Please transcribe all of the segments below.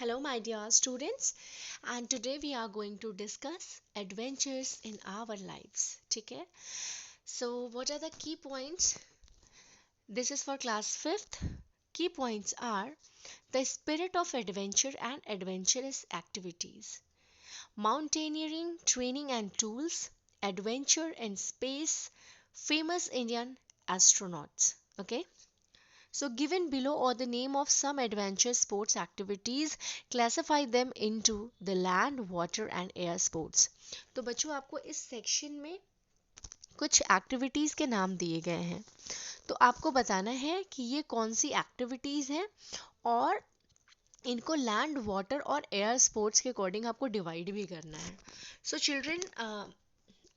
Hello, my dear students, and today we are going to discuss adventures in our lives. Okay, so what are the key points? This is for class 5th. Key points are the spirit of adventure and adventurous activities, mountaineering, training and tools, adventure in space, famous Indian astronauts. Okay, so given below are the name of some adventure sports activities. Classify them into the land, water and air sports. तो बच्चों आपको इस section में कुछ activities के नाम दिए गए हैं, तो आपको बताना है कि ये कौन सी एक्टिविटीज हैं और इनको लैंड, वाटर और एयर स्पोर्ट्स के अकॉर्डिंग आपको डिवाइड भी करना है. So children,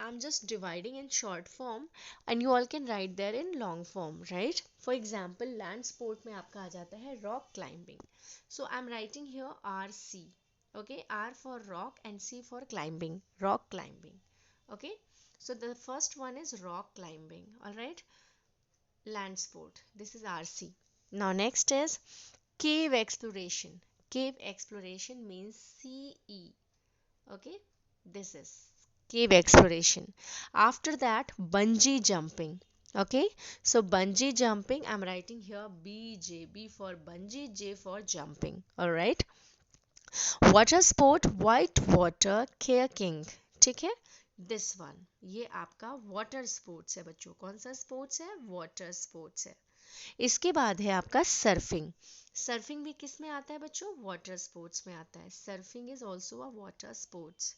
I'm just dividing in short form and you all can write there in long form, right? For example, land sport में आपका आ जाता है rock climbing. So I'm writing here RC. Okay, R for rock and C for climbing. Rock climbing. Okay. So the first one is rock climbing. All right. Land sport. This is RC. Now next is cave exploration. Cave exploration means CE. Okay. This is cave exploration. After that, bungee jumping. Okay, so bungee jumping, I'm writing here BJ. B for bungee, J for jumping. All right. Water sport, white water kayaking. ठीक है, this one, ये आपका water sports है बच्चों. कौन सा sports है? Water sports है. इसके बाद है आपका सर्फिंग. सर्फिंग भी किस में आता है बच्चों? वाटर स्पोर्ट्स में आता है. Surfing is also a water sports.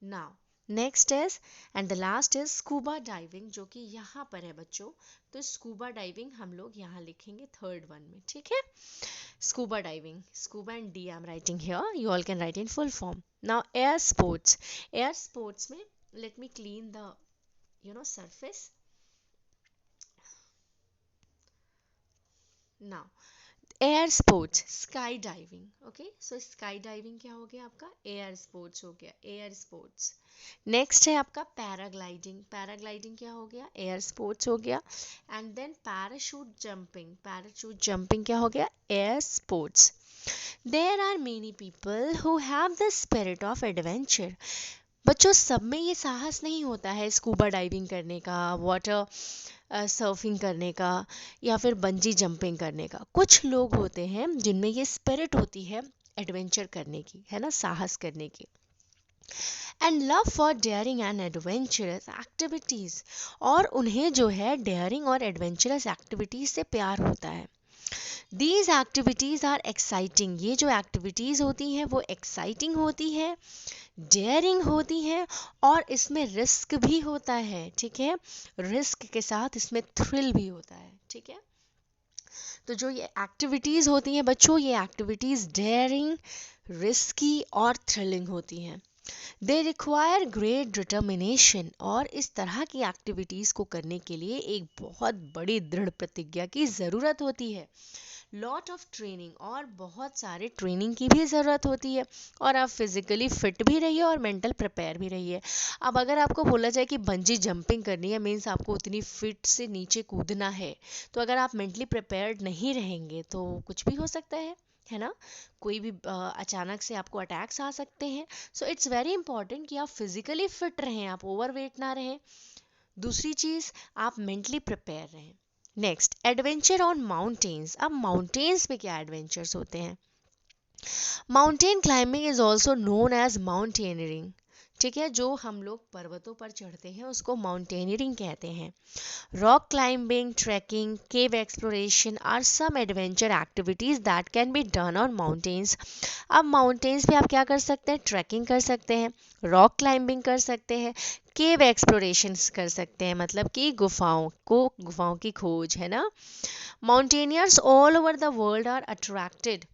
Now next is and the last is scuba diving, जो कि यहाँ पर है बच्चों. तो स्कूबा डाइविंग हम लोग यहाँ लिखेंगे थर्ड वन में. ठीक है, scuba diving, scuba and D I M writing here, you all can write in full form. Now air sports. Air sports में let me clean the surface. Now air sports, sky diving. Okay, so sky diving क्या हो गया आपका? Air sports हो गया, air sports. Next है आपका paragliding. Paragliding क्या हो गया? एयर स्पोर्ट्स हो गया. And then parachute jumping. Parachute jumping क्या हो गया? Air sports. There are many people who have the spirit of adventure. बच्चों, सब में ये साहस नहीं होता है स्कूबा डाइविंग करने का, वाटर सर्फिंग करने का या फिर बंजी जंपिंग करने का. कुछ लोग होते हैं जिनमें ये स्पिरिट होती है एडवेंचर करने की, है ना, साहस करने की. And love for daring and adventurous activities, और उन्हें जो है डेयरिंग और एडवेंचरस एक्टिविटीज़ से प्यार होता है. These activities are exciting. ये जो एक्टिविटीज़ होती हैं वो एक्साइटिंग होती है, डेयरिंग होती है और इसमें रिस्क भी होता है. ठीक है, रिस्क के साथ इसमें थ्रिल भी होता है. ठीक है, तो जो ये एक्टिविटीज़ होती हैं बच्चों, ये एक्टिविटीज़ डेयरिंग, रिस्की और थ्रिलिंग होती हैं. दे रिक्वायर ग्रेट डिटर्मिनेशन, और इस तरह की एक्टिविटीज़ को करने के लिए एक बहुत बड़ी दृढ़ प्रतिज्ञा की ज़रूरत होती है. लॉट ऑफ ट्रेनिंग, और बहुत सारे ट्रेनिंग की भी ज़रूरत होती है. और आप फिजिकली फिट भी रहिए और मेंटल प्रिपेयर भी रहिए. अब अगर आपको बोला जाए कि बंजी जंपिंग करनी है, मीन्स आपको उतनी फिट से नीचे कूदना है, तो अगर आप मेंटली प्रिपेयर्ड नहीं रहेंगे तो कुछ भी हो सकता है ना. कोई भी अचानक से आपको अटैक्स आ सकते हैं. सो इट्स वेरी इंपॉर्टेंट कि आप फिजिकली फिट रहें, आप ओवरवेट ना रहें. दूसरी चीज़, आप मेंटली प्रिपेयर रहें. Next, adventure on mountains. अब माउंटेन्स पे क्या एडवेंचर्स होते हैं? Mountain climbing is also known as mountaineering. ठीक है, जो हम लोग पर्वतों पर चढ़ते हैं उसको माउंटेनियरिंग कहते हैं. Rock climbing, trekking, cave exploration are some adventure activities that can be done on mountains. अब माउंटेन्स पे आप क्या कर सकते हैं? ट्रैकिंग कर सकते हैं, रॉक क्लाइंबिंग कर सकते हैं, केव एक्सप्लोरेशन कर सकते हैं, मतलब कि गुफाओं की खोज, है ना. Mountaineers all over the world are attracted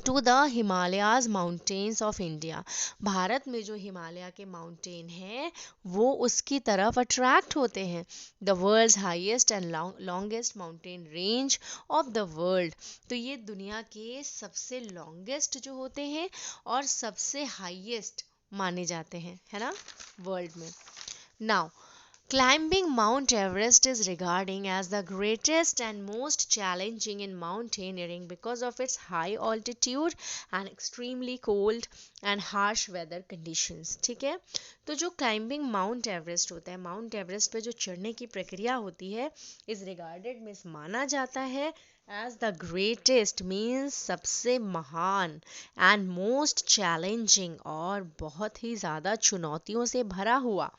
to the Himalayas mountains of India. Bharat में जो हिमालय के माउंटेन हैं वो उसकी तरफ अट्रैक्ट होते हैं. The world's highest and longest mountain range of the world. तो ये दुनिया के सबसे लॉन्गेस्ट जो होते हैं और सबसे हाईएस्ट माने जाते हैं, है ना, वर्ल्ड में. Now Climbing Mount Everest is regarded as the greatest and most challenging in mountaineering because of its high altitude and extremely cold and harsh weather conditions. ठीक है, तो जो क्लाइंबिंग माउंट एवरेस्ट होता है, माउंट एवरेस्ट पे जो चढ़ने की प्रक्रिया होती है, इज रिगार्डेड मीन्स माना जाता है एज द ग्रेटेस्ट मीन्स सबसे महान एंड मोस्ट चैलेंजिंग और बहुत ही ज़्यादा चुनौतियों से भरा हुआ।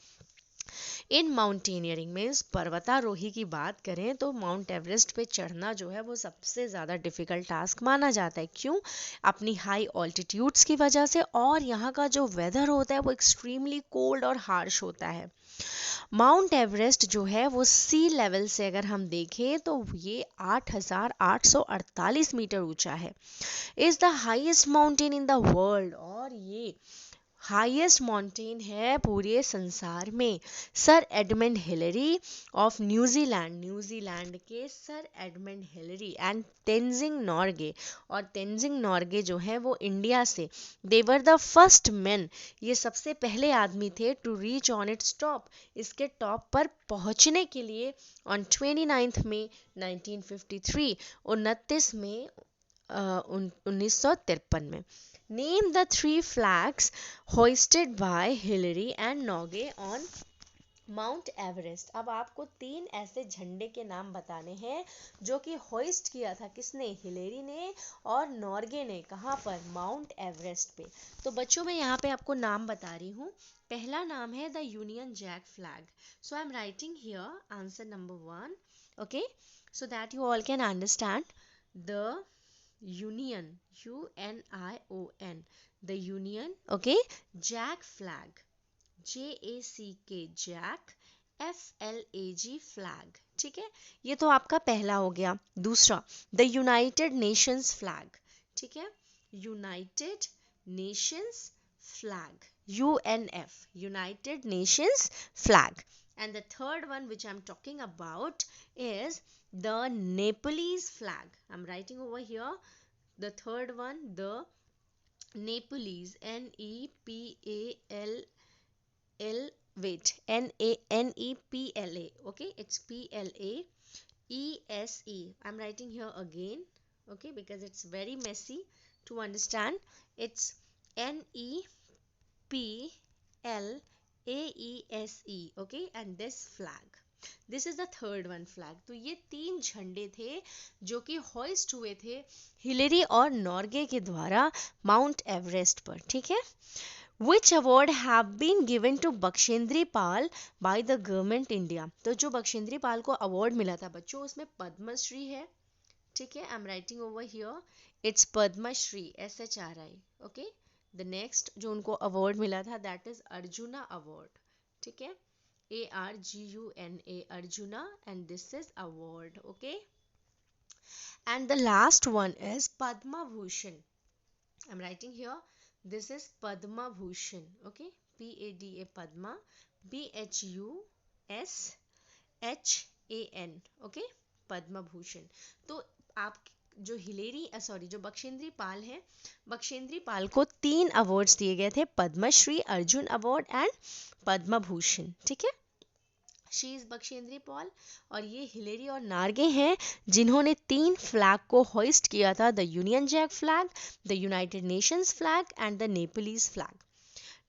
इन माउंटेनियरिंग में पर्वतारोही की बात करें तो माउंट एवरेस्ट पे चढ़ना जो है वो सबसे ज़्यादा डिफ़िकल्ट टास्क माना जाता है। क्यों? अपनी हाई ऑल्टीट्यूड्स की वजह से, और यहाँ का जो वेदर होता है वो एक्सट्रीमली कोल्ड और हार्श होता है। माउंट एवरेस्ट जो है वो सी लेवल से अगर हम देखें तो ये 8,848 मीटर ऊंचा है। Is the highest mountain in the world, और ये हाईएस्ट माउंटेन है पूरे संसार में। Sir Edmund Hillary of New Zealand के sir Edmund Hillary and Tenzing Norgay, और तेंजिंग नॉर्गे जो है वो इंडिया से, they were the first man, ये सबसे पहले आदमी थे to reach on its top, इसके टॉप पर पहुंचने के लिए ऑन 29 मई 1953, 29 मई 1953 में। Name the three flags hoisted by Hillary and Norgay on Mount Everest। अब आपको 3 ऐसे झंडे के नाम बताने हैं जो कि होइस्ट किया था किसने? हिलेरी ने और नॉर्गे ने। कहाँ पर? माउंट एवरेस्ट पे। तो बच्चों मैं यहाँ पे आपको नाम बता रही हूँ। पहला नाम है the union Jack flag. So I M writing here answer number 1, okay, so that you all can understand. The Union, UNION, the Union, okay, Jack flag, JACK, Jack, FLAG, flag, ठीक है, ये तो आपका पहला हो गया। दूसरा, the United Nations flag, ठीक है, United Nations flag, UNF, United Nations flag, and the third one which I'm talking about is the Nepalese flag. I'm writing over here the third one, the Nepalese, NEPAL, wait, NANEPLA, okay, it's PLAESE. I'm writing here again, okay, because it's very messy to understand. It's NEPLAESE, okay, and this flag, this is the third one flag. तो ये 3 झंडे थे जो कि hoist हुए थे Hillary और नॉर्गे के द्वारा माउंट एवरेस्ट पर, ठीक है। Which award have been given to Bachendri Pal by the government India. तो जो बख्शेंद्री पाल को अवार्ड मिला था बच्चों, उसमें पद्मश्री है, ठीक है, I M writing over here, it's Padmashri, SHRI, okay. The next जो उनको अवार्ड मिला था दैट इज अर्जुना अवार्ड, ठीक है, ARGUNA, Arjuna, and this is award, okay. And the last one is Padma Bhushan. I'm writing here, this is Padma Bhushan, okay, PADA Padma, BHUSHAN, okay, Padma Bhushan। तो आप जो जो बख्शेंद्री पाल है, बख्शेंद्री पाल को 3 awards दिए गए थे, पद्मश्री, अर्जुन अवार्ड एंड पद्म भूषण, ठीक है। शी इज बख्शेंद्री पाल, और ये हिलेरी और नार्गे हैं जिन्होंने 3 फ्लैग को होइस्ट किया था, the union Jack flag, the united nations flag and the Nepalese flag.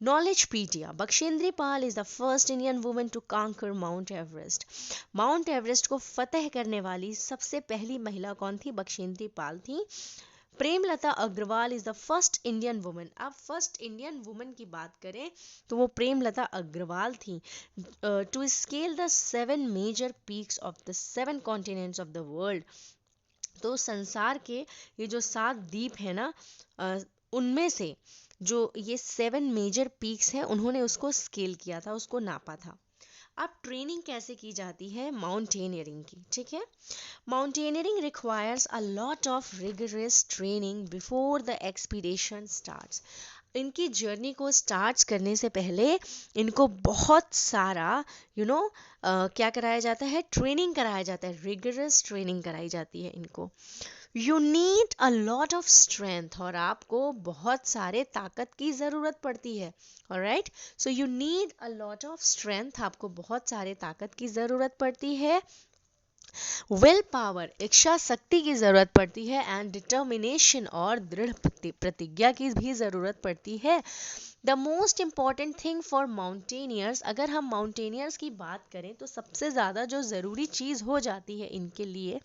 Knowledgepedia, Bachendri Pal is the first Indian woman to conquer mount Everest. Mount Everest को फतेह करने वाली सबसे पहली महिला कौन थी? बख्शेंद्री पाल थी। Premlata Agarwal is the first Indian woman. अब फर्स्ट इंडियन वुमन की बात करें तो वो प्रेमलता अग्रवाल थी। To scale the 7 major peaks of the 7 continents of the world. तो संसार के ये जो 7 द्वीप है ना, उनमें से जो ये 7 मेजर पीक्स हैं उन्होंने उसको स्केल किया था, उसको नापा था। अब ट्रेनिंग कैसे की जाती है माउंटेनियरिंग की, ठीक है। Mountaineering requires a lot of rigorous training before the expedition starts. इनकी जर्नी को स्टार्ट करने से पहले इनको बहुत सारा क्या कराया जाता है? ट्रेनिंग कराया जाता है, रिगरस ट्रेनिंग कराई जाती है इनको। You need a lot of strength, और आपको बहुत सारे ताकत की ज़रूरत पड़ती है। Alright, so you need a lot of strength, आपको बहुत सारे ताकत की ज़रूरत पड़ती है। विल पावर, इच्छा शक्ति की ज़रूरत पड़ती है। एंड डिटर्मिनेशन, और दृढ़ प्रतिज्ञा की भी ज़रूरत पड़ती है। The most important thing for mountaineers, अगर हम माउंटेनियर्स की बात करें तो सबसे ज़्यादा जो ज़रूरी चीज़ हो जाती है इनके लिए,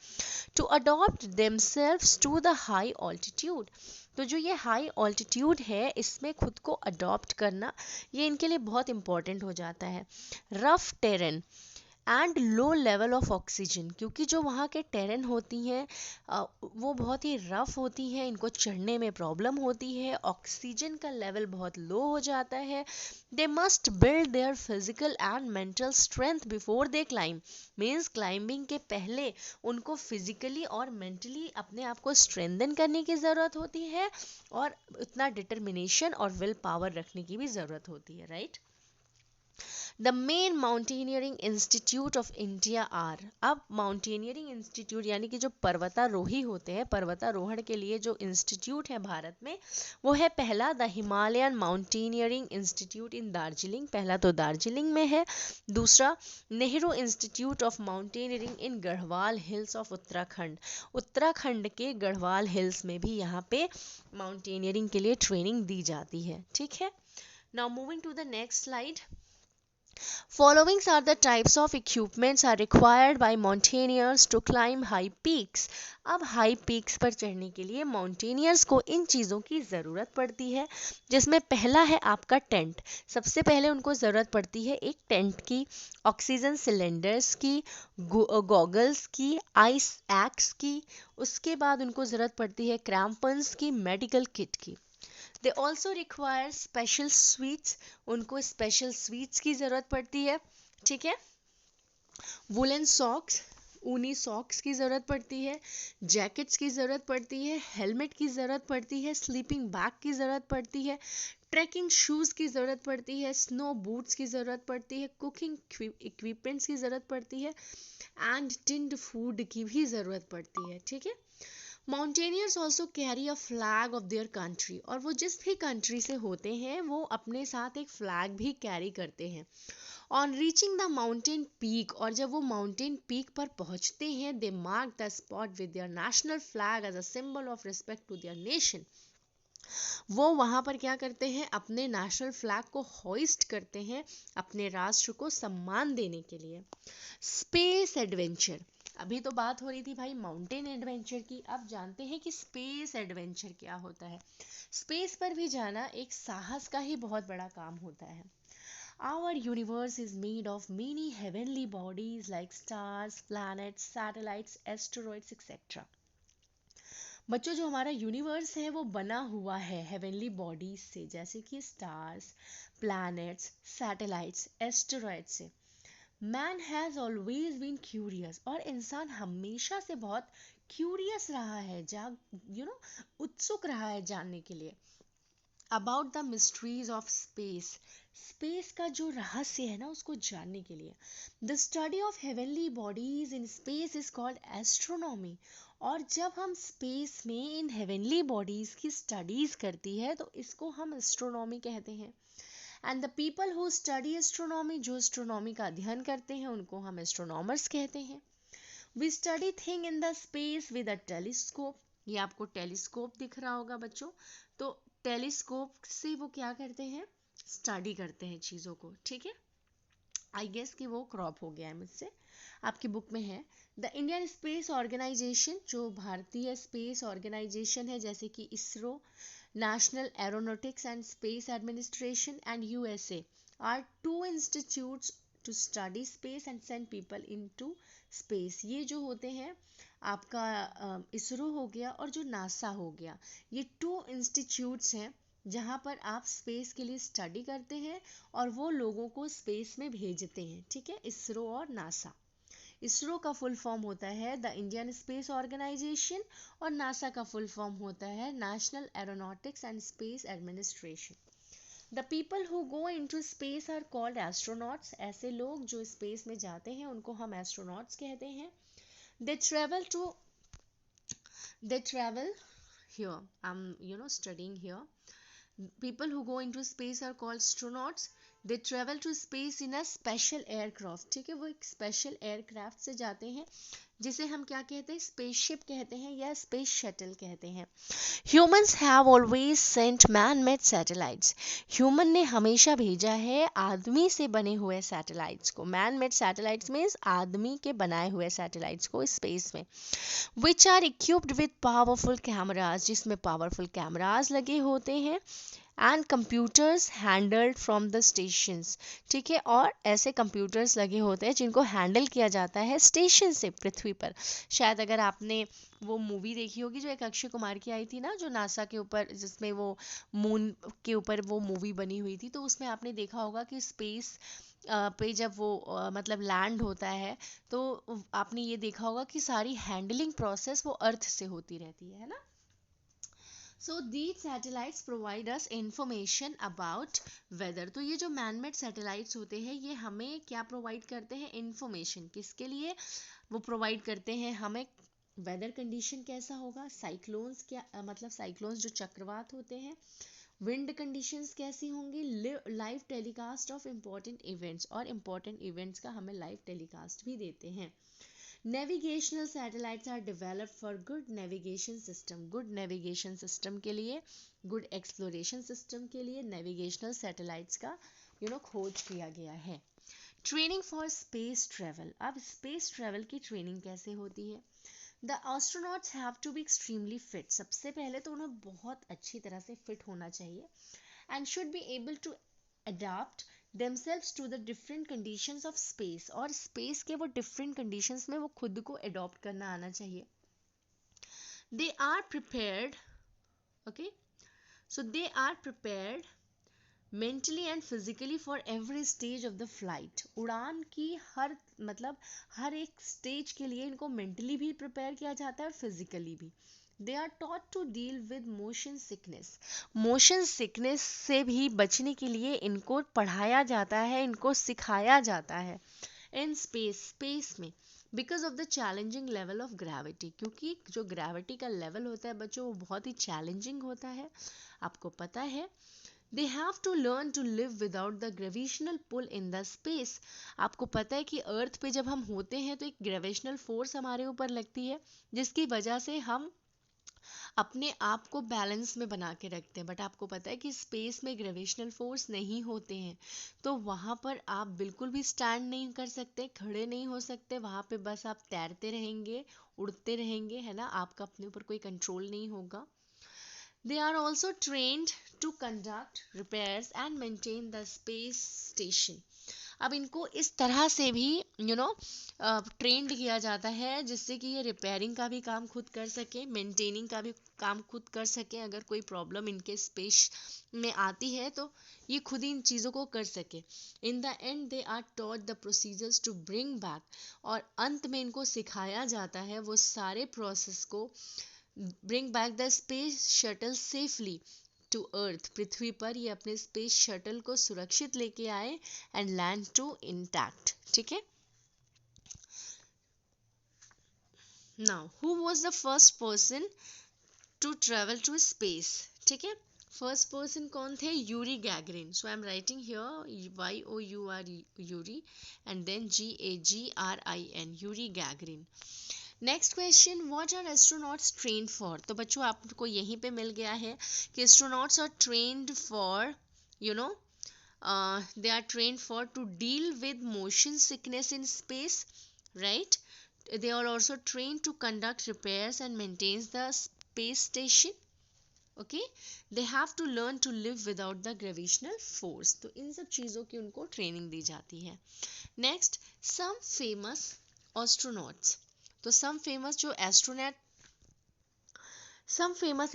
to adopt themselves to the high altitude, तो जो ये हाई ऑल्टीट्यूड है इसमें खुद को अडॉप्ट करना, ये इनके लिए बहुत इंपॉर्टेंट हो जाता है। Rough terrain and low level of oxygen, क्योंकि जो वहाँ के टेरेन होती हैं वो बहुत ही रफ होती हैं, इनको चढ़ने में प्रॉब्लम होती है, ऑक्सीजन का लेवल बहुत लो हो जाता है। They must build their physical and mental strength before they climb, means climbing के पहले उनको फिजिकली और मेंटली अपने आप को स्ट्रेंथन करने की ज़रूरत होती है, और उतना डिटर्मिनेशन और विल पावर रखने की भी ज़रूरत होती है। Right, the main mountaineering institute of India are, अब माउंटेनियरिंग इंस्टीट्यूट यानी कि जो पर्वतारोही होते हैं, पर्वतारोहण के लिए जो इंस्टीट्यूट है भारत में, वो है पहला the Himalayan mountaineering institute in Darjeeling, पहला तो दार्जिलिंग में है। दूसरा Nehru institute of mountaineering in Garhwal hills of Uttarakhand, Uttarakhand के गढ़वाल हिल्स में भी यहाँ पे माउंटेनियरिंग के लिए ट्रेनिंग दी जाती है। ठीक है, now moving to the next slide. Following are the types of equipments are required by mountaineers to climb high peaks. अब हाई पीक्स पर चढ़ने के लिए माउंटेनियर्स को इन चीज़ों की ज़रूरत पड़ती है, जिसमें पहला है आपका टेंट। सबसे पहले उनको ज़रूरत पड़ती है एक टेंट की, ऑक्सीजन सिलेंडर्स की, गॉगल्स की, आइस एक्स की, उसके बाद उनको ज़रूरत पड़ती है क्रैम्पन्स की, मेडिकल किट की। They also require special sweets, उनको स्पेशल स्वीट्स की ज़रूरत पड़ती है। ठीक है, वुलन सॉक्स, ऊनी सॉक्स की ज़रूरत पड़ती है, जैकेट्स की ज़रूरत पड़ती है, हेलमेट की ज़रूरत पड़ती है, स्लीपिंग बैग की ज़रूरत पड़ती है, ट्रैकिंग शूज़ की ज़रूरत पड़ती है, स्नो बूट्स की ज़रूरत पड़ती है, कुकिंग इक्विपमेंट्स की ज़रूरत पड़ती है, एंड टिन्ड फूड की भी ज़रूरत पड़ती है। ठीक है, mountaineers also carry a flag of their country, और वो जिस भी कंट्री से होते हैं वो अपने साथ एक फ्लैग भी कैरी करते हैं। On reaching the mountain peak, और जब वो माउंटेन पीक पर पहुंचते हैं, they mark the spot with their national flag as a symbol of respect to their nation, वो वहां पर क्या करते हैं, अपने नेशनल फ्लैग को होइस्ट करते हैं, अपने राष्ट्र को सम्मान देने के लिए। स्पेस एडवेंचर, अभी तो बात हो रही थी भाई माउंटेन एडवेंचर की, अब जानते हैं कि स्पेस एडवेंचर क्या होता है। स्पेस पर भी जाना एक साहस का ही बहुत बड़ा काम होता है। Our universe is made of many heavenly bodies like stars, planets, satellites, asteroids, etc. बच्चों, जो हमारा यूनिवर्स है वो बना हुआ है हेवनली बॉडीज से, जैसे कि स्टार्स, प्लैनेट्स, सैटेलाइट्स, एस्टेरॉइड से। Man has always been curious, और इंसान हमेशा से बहुत क्यूरियस रहा है, उत्सुक रहा है जानने के लिए about the mysteries of space, space का जो रहस्य है ना उसको जानने के लिए। The study of heavenly bodies in space is called astronomy, और जब हम स्पेस में इन हेवनली बॉडीज की स्टडीज करती है तो इसको हम एस्ट्रोनॉमी कहते हैं। And the people who study astronomy, जो एस्ट्रोनॉमी का अध्ययन करते हैं उनको हम एस्ट्रोनॉमर्स कहते हैं। We study thing in the space with a telescope, ये आपको टेलीस्कोप दिख रहा होगा बच्चों, तो टेलीस्कोप से वो क्या करते हैं, स्टडी करते हैं चीज़ों को। ठीक है, आई गेस कि वो क्रॉप हो गया है मुझसे, आपकी बुक में है। द इंडियन स्पेस ऑर्गेनाइजेशन, जो भारतीय स्पेस ऑर्गेनाइजेशन है, जैसे कि ISRO, national aeronautics and space administration and USA, are two institutes to study space and send people into space. ये जो होते हैं आपका इसरो हो गया और जो नासा हो गया, ये टू इंस्टीट्यूट्स हैं जहाँ पर आप स्पेस के लिए स्टडी करते हैं और वो लोगों को स्पेस में भेजते हैं। ठीक है, इसरो और नासा। इसरो का फुल फॉर्म होता है द इंडियन स्पेस ऑर्गेनाइजेशन, और नासा का फुल फॉर्म होता है national aeronautics and space administration. The people who go into space are called astronauts, ऐसे लोग जो स्पेस में जाते हैं उनको हम एस्ट्रोनॉट्स कहते हैं। They travel to They travel here. I'm studying here. People who go into space are called astronauts. They travel to space in a special aircraft. ठीक है, वो एक स्पेशल एयरक्राफ्ट से जाते हैं जिसे हम क्या कहते हैं, स्पेसशिप कहते हैं या स्पेस शटल कहते हैं. Humans have always sent man-made satellites. Human ने हमेशा भेजा है आदमी से बने हुए सैटेलाइट्स को. मैन-मेड सैटेलाइट्स मीन्स आदमी के बनाए हुए सैटेलाइट्स को स्पेस में. Which are equipped with powerful cameras, जिसमें पावरफुल कैमरास लगे होते हैं. And computers handled from the stations. ठीक है, और ऐसे कंप्यूटर्स लगे होते हैं जिनको हैंडल किया जाता है स्टेशन से पृथ्वी पर. शायद अगर आपने वो मूवी देखी होगी जो एक अक्षय कुमार की आई थी ना, जो नासा के ऊपर, जिसमें वो मून के ऊपर वो मूवी बनी हुई थी, तो उसमें आपने देखा होगा कि स्पेस पे जब वो मतलब लैंड होता है तो आपने ये देखा होगा कि सारी हैंडलिंग प्रोसेस वो अर्थ से होती रहती है ना. So these satellites provide us information about weather. तो ये जो man made satellites होते हैं ये हमें क्या प्रोवाइड करते हैं, इंफॉर्मेशन. किसके लिए वो प्रोवाइड करते हैं हमें, वेदर कंडीशन कैसा होगा, साइक्लोन्स क्या मतलब साइक्लोन्स जो चक्रवात होते हैं, विंड कंडीशंस कैसी होंगी, live telecast of important events, और इम्पोर्टेंट इवेंट्स का हमें लाइव टेलीकास्ट भी देते हैं. Navigational satellites are developed for good navigation system. Good navigation system के लिए, गुड एक्सप्लोरेशन सिस्टम के लिए नेविगेशनल सैटेलाइट्स का खोज किया गया है. Training for space travel. अब स्पेस ट्रेवल की ट्रेनिंग कैसे होती है. The astronauts have to be extremely fit. सबसे पहले तो उन्हें बहुत अच्छी तरह से फिट होना चाहिए and should be able to adapt themselves to the different conditions of space. और space के वो different conditions में वो खुद को adopt करना आना चाहिए. They are prepared, okay, so they are prepared mentally and physically for every stage of the flight. उड़ान की हर एक स्टेज के लिए इनको mentally भी prepare किया जाता है और physically भी. They are taught to deal with motion sickness. Motion sickness से भी बचने के लिए इनको पढ़ाया जाता है, इनको सिखाया जाता है. In space में because of the challenging level of gravity. क्योंकि जो gravity का level होता है बच्चों वो बहुत ही challenging होता है, आपको पता है. They have to learn to live without the gravitational pull in the space. आपको पता है कि अर्थ पे जब हम होते हैं तो एक ग्रेविटेशनल फोर्स हमारे ऊपर लगती है जिसकी वजह से हम अपने आप को बैलेंस में बना के रखते हैं. बट आपको पता है कि स्पेस में ग्रेविटेशनल फोर्स नहीं होते हैं, तो वहाँ पर आप बिल्कुल भी स्टैंड नहीं कर सकते, खड़े नहीं हो सकते. वहाँ पे बस आप तैरते रहेंगे, उड़ते रहेंगे, है ना, आपका अपने ऊपर कोई कंट्रोल नहीं होगा. They are also trained to conduct repairs and maintain the space station. अब इनको इस तरह से भी ट्रेंड किया जाता है जिससे कि ये रिपेयरिंग का भी काम खुद कर सके, मेंटेनिंग का भी काम खुद कर सके. अगर कोई प्रॉब्लम इनके स्पेस में आती है तो ये खुद ही इन चीज़ों को कर सके. In the end they are taught the procedures to bring back. और अंत में इनको सिखाया जाता है वो सारे प्रोसेस को, bring back the space shuttle safely to earth. पृथ्वी पर ये अपने स्पेस शटल को सुरक्षित लेके आए एंड लैंड टू इंटैक्ट. ठीक है. Now who was the first person to travel to space. ठीक है, फर्स्ट पर्सन कौन थे, Yuri Gagarin. So I M writing here YOUR Yuri and then GAGRIN, Yuri Gagarin. Next question, what are astronauts trained for. तो बच्चों आपको यहीं पे मिल गया है कि astronauts are trained for they are trained for to deal with motion sickness in space, right? They are also trained to conduct repairs and maintain the space station. Okay, they have to learn to live without the gravitational force. तो इन सब चीज़ों की उनको training दी जाती है. Next, some famous astronauts. तो some famous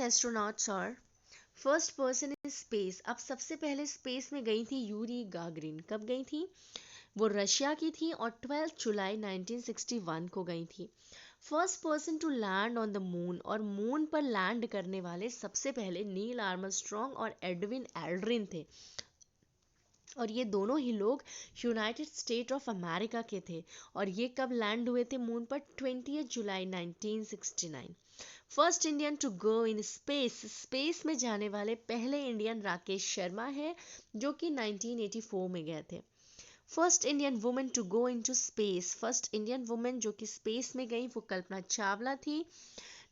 astronauts are first person in space. अब सबसे पहले स्पेस में गई थी यूरी गागरिन. कब गई थी, वो रशिया की थी और 12 जुलाई 1961 को गई थी. First person to land on the moon. और मून पर लैंड करने वाले सबसे पहले नील आर्मस्ट्रॉन्ग और एडविन एल्ड्रिन थे. और ये दोनों ही लोग यूनाइटेड स्टेट ऑफ अमेरिका के थे. और ये कब लैंड हुए थे मून पर, 20 जुलाई 1969. First Indian to go in space, space में जाने वाले पहले इंडियन राकेश शर्मा है जो कि 1984 में गए थे। First Indian women to go into space, first Indian women जो कि स्पेस में गई वो कल्पना चावला थी।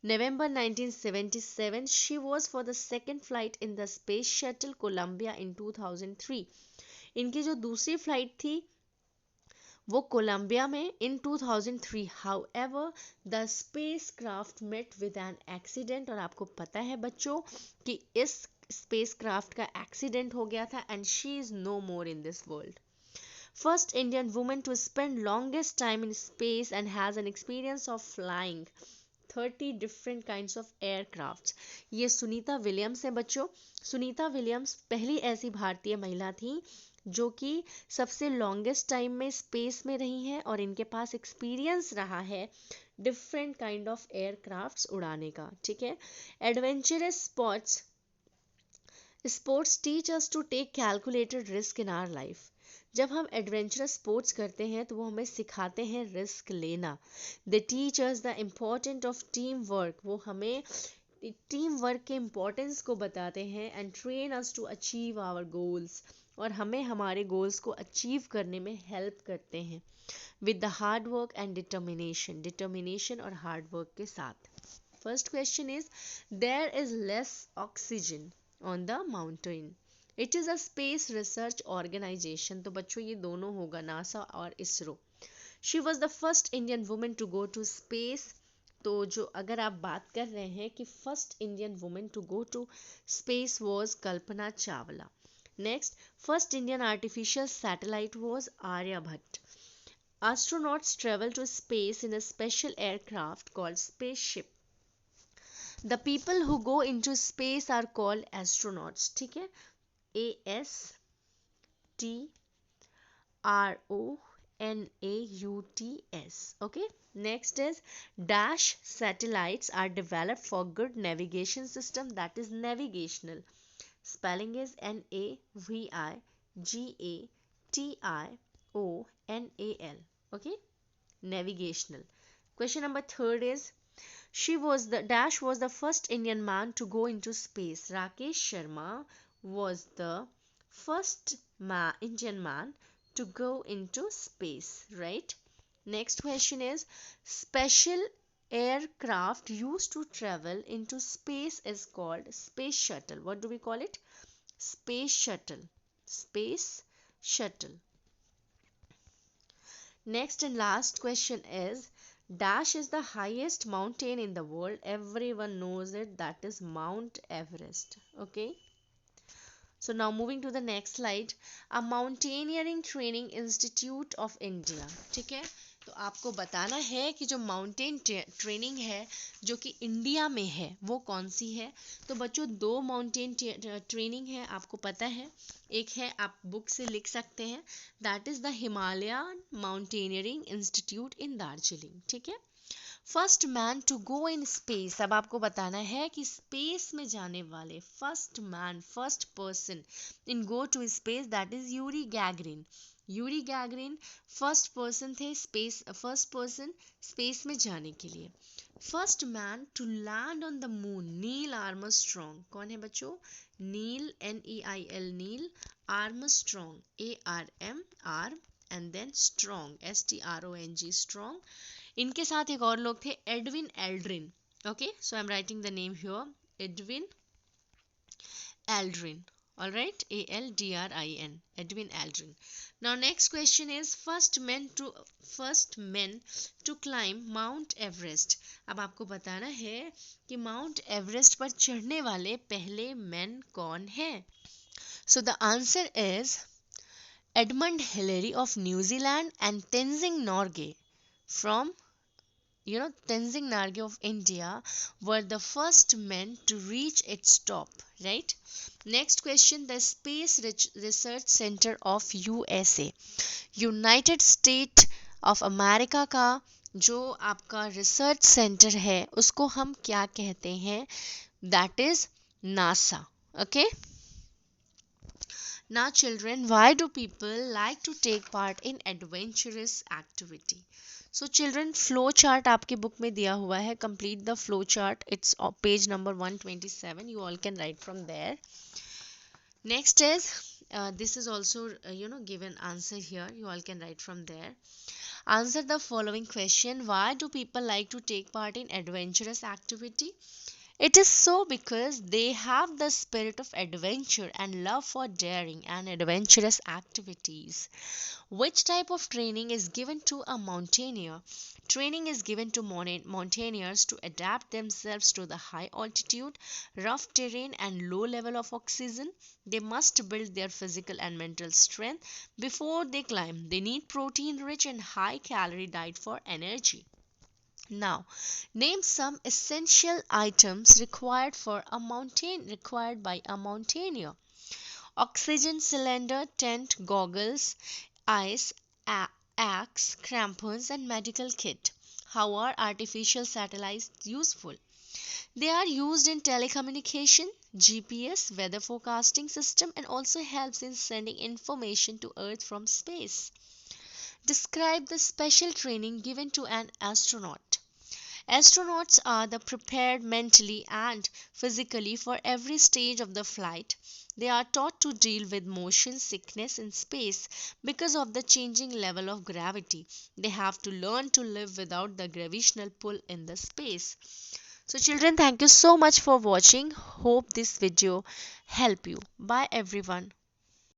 November 1977, she was for the second flight in the space shuttle Columbia in 2003. इनकी जो दूसरी फ्लाइट थी वो कोलंबिया में इन 2003. However, the spacecraft met with an accident, और आपको पता है बच्चों कि इस स्पेसक्राफ्ट का एक्सीडेंट हो गया था and she is no more in this world. First Indian woman to spend longest time in space and has an experience of flying 30 different kinds of aircrafts. ये सुनीता विलियम्स है बच्चों। सुनीता विलियम्स पहली ऐसी भारतीय महिला थी जो कि सबसे लॉन्गेस्ट टाइम में स्पेस में रही हैं और इनके पास एक्सपीरियंस रहा है डिफरेंट काइंड ऑफ एयरक्राफ्ट्स उड़ाने का। ठीक है। Adventurous sports teach us to take calculated risk in our life. जब हम एडवेंचरस स्पोर्ट्स करते हैं तो वो हमें सिखाते हैं रिस्क लेना। They teach us the important of team work, वो हमें टीम वर्क के इम्पोर्टेंस को बताते हैं and train us to achieve our goals, और हमें हमारे गोल्स को अचीव करने में हेल्प करते हैं with the hard work and determination, determination और हार्ड वर्क के साथ। First question is there is less oxygen on the mountain. It is a space research organisation, तो बच्चों ये दोनों होगा नासा और ISRO. She was the first Indian women to go to space, तो जो अगर आप बात कर रहे हैं कि first Indian women to go to space was Kalpana Chawla. Next, first Indian artificial satellite was Aryabhatta. Astronauts travel to space in a special aircraft called spaceship. The people who go into space are called astronauts. ठीक है, ASTRONAUTS. Okay. Next is dash satellites are developed for good navigation system, that is navigational. Spelling is NAVIGATIONAL. Okay. Navigational. Question number third is Dash was the first Indian man to go into space. Rakesh Sharma was the first Indian man to go into space, right? Next question is special aircraft used to travel into space is called space shuttle. What do we call it? Space shuttle. Space shuttle. Next and last question is Dash is the highest mountain in the world. Everyone knows it. That is Mount Everest. Okay. So now moving to the next slide. A Mountaineering Training Institute of India. ठीक है, तो आपको बताना है कि जो mountain training है जो कि इंडिया में है वो कौन सी है। तो बच्चों दो माउंटेन ट्रेनिंग है, आपको पता है। एक है, आप बुक से लिख सकते हैं, that is the Himalayan mountaineering institute in Darjeeling. ठीक है। First man to go in space, अब आपको बताना है कि स्पेस में जाने वाले first man, first person in go to space, that is Yuri Gagarin. Yuri Gagarin first person थे फर्स्ट पर्सन स्पेस में जाने के लिए। First man to land on the moon, Neil Armstrong. कौन है बच्चों? Neil, NEIL, Neil Armstrong, ARMR and then strong, STRONG, strong. इनके साथ एक और लोग थे, Edwin Aldrin. Okay, so I M writing the name here, Edwin Aldrin. All right, ALDRIN, Edwin Aldrin. Now next question is first men to climb Mount Everest. अब आपको बताना है कि माउंट एवरेस्ट पर चढ़ने वाले पहले मैन कौन है। So the answer is Edmund Hillary of New Zealand and Tenzing Norgay from Tenzing Norgay of India were the first men to reach its top, right? Next question, the Space Research Center of USA, United States of America का जो आपका research centre है उसको हम क्या कहते हैं? That is NASA. Okay? Now children, why do people like to take part in adventurous activity? So children flow chart आपके बुक में दिया हुआ है. Complete the flow chart. It's page number 127. You all can write from there. Next is this is also given answer here. You all can write from there. Answer the following question. Why do people like to take part in adventurous activity? It is so because they have the spirit of adventure and love for daring and adventurous activities. Which type of training is given to a mountaineer? Training is given to mountaineers to adapt themselves to the high altitude, rough terrain, and low level of oxygen. They must build their physical and mental strength before they climb. They need protein rich and high calorie diet for energy. Now, name some essential items required by a mountaineer. Oxygen cylinder, tent, goggles, ice, axe, crampons, and medical kit. How are artificial satellites useful? They are used in telecommunication, GPS, weather forecasting system, and also helps in sending information to Earth from space. Describe the special training given to an astronaut. Astronauts are prepared mentally and physically for every stage of the flight. They are taught to deal with motion sickness in space because of the changing level of gravity. They have to learn to live without the gravitational pull in the space. So children, thank you so much for watching. Hope this video help you. Bye everyone.